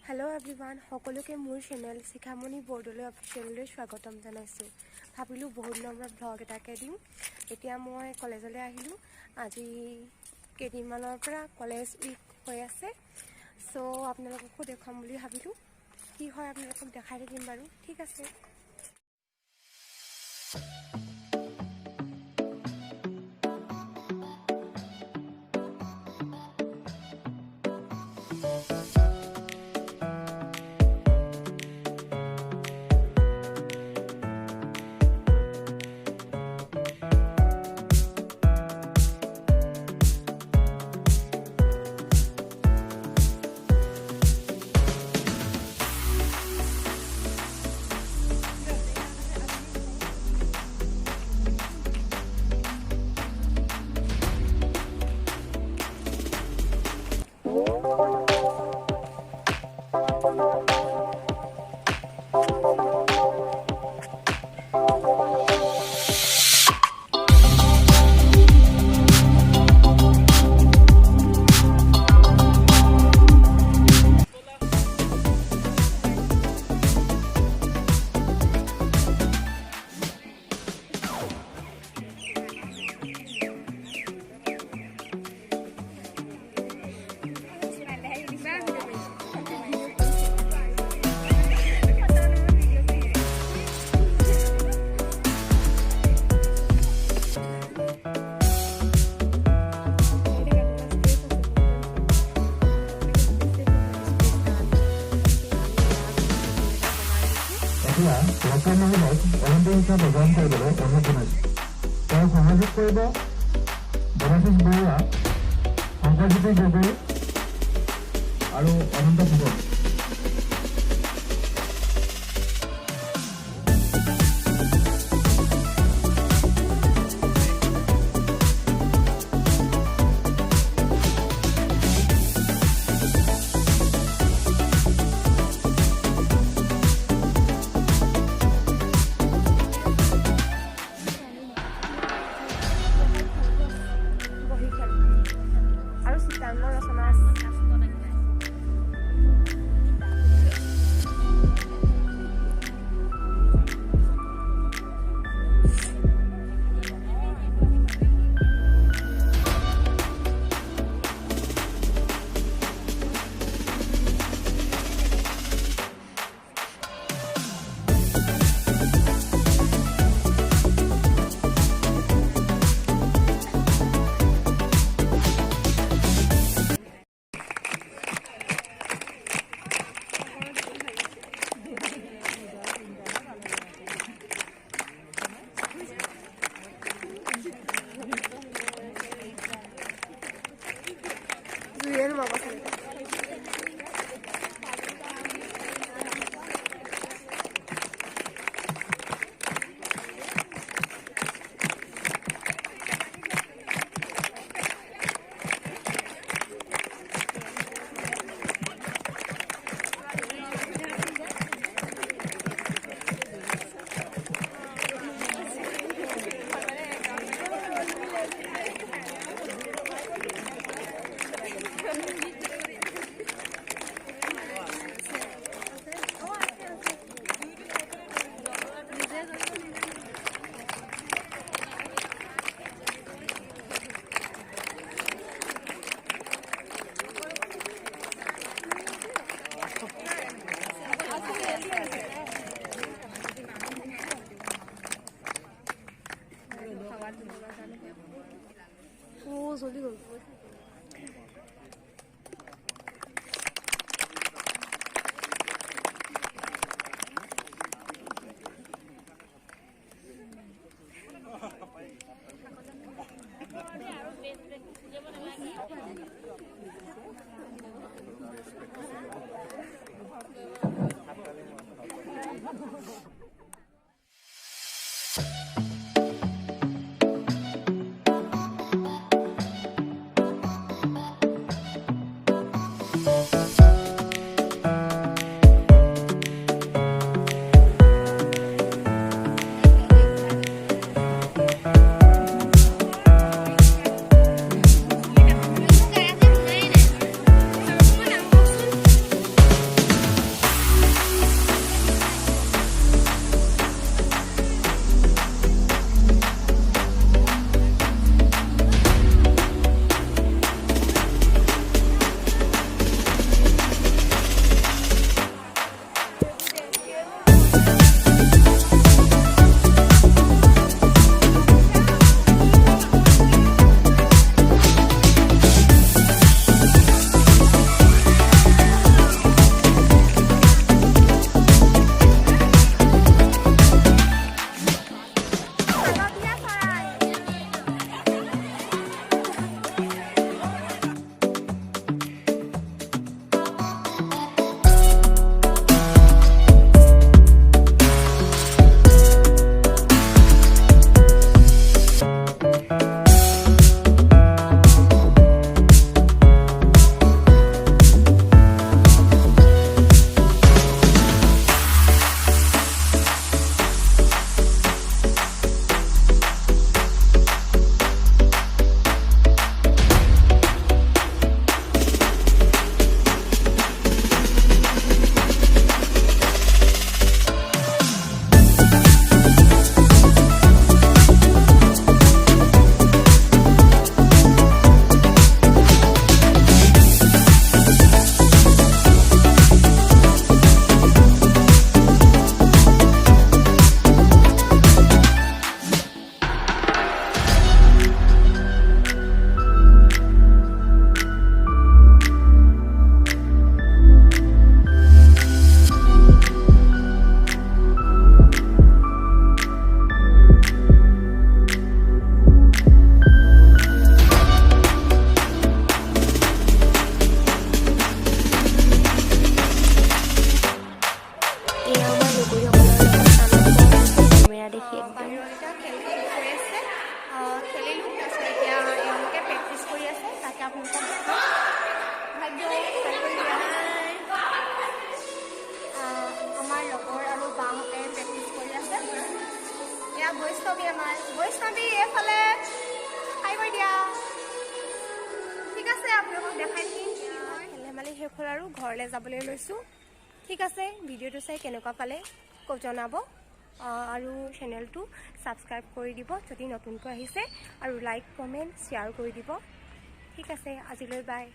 Hello' everyone, সকলোকে মোৰ channel sikhamoni Bordoloi অফিচিয়েললৈ স্বাগতম জনাইছোঁ। ভাবিলোঁ বহুত দিনৰ পৰা ব্লগ এটাকে দিওঁ। এতিয়া মই কলেজলৈ আহিলোঁ। আজি কেইদিনমানৰ পৰা কলেজ উইক হৈ আছে, চ' আপোনালোককো দেখুৱাম বুলি ভাবিলোঁ। কি হয় আপোনালোকক দেখাই থাকিম বাৰু, ঠিক আছে। লোকেল মহিলাক অলিম্পিক হিচাপে গ্ৰহণ কৰিবলৈ অনুৰোধ জনাইছোঁ। তেওঁ সহযোগ কৰিব বনশীষ বৰুৱা, শংকৰজ্যোতি গগৈ আৰু অনন্ত ফুকন। আৰু চিত্ৰাংকন ৰচনা আছে। এতিয়া আপোনালোকক ভাগ্য আমাৰ লগৰ আৰু বাহঁতে প্ৰেক্টিচ কৰি আছে এয়া বৈষ্ণৱী আমাৰ বৈষ্ণৱী এইফালে খাই গৈ দিয়া ঠিক আছে আপোনালোকক দেখাই দিম খেল ধেমালি শেষ হ'ল আৰু ঘৰলৈ যাবলৈ লৈছোঁ ঠিক আছে ভিডিঅ'টো চাই কেনেকুৱা পালে জনাব আৰু চেনেলটো ছাবস্ক্ৰাইব কৰি দিব যদি নতুনকৈ আহিছে আৰু লাইক কমেণ্ট শ্বেয়াৰ কৰি দিব ঠিক আছে আজিলৈ বাই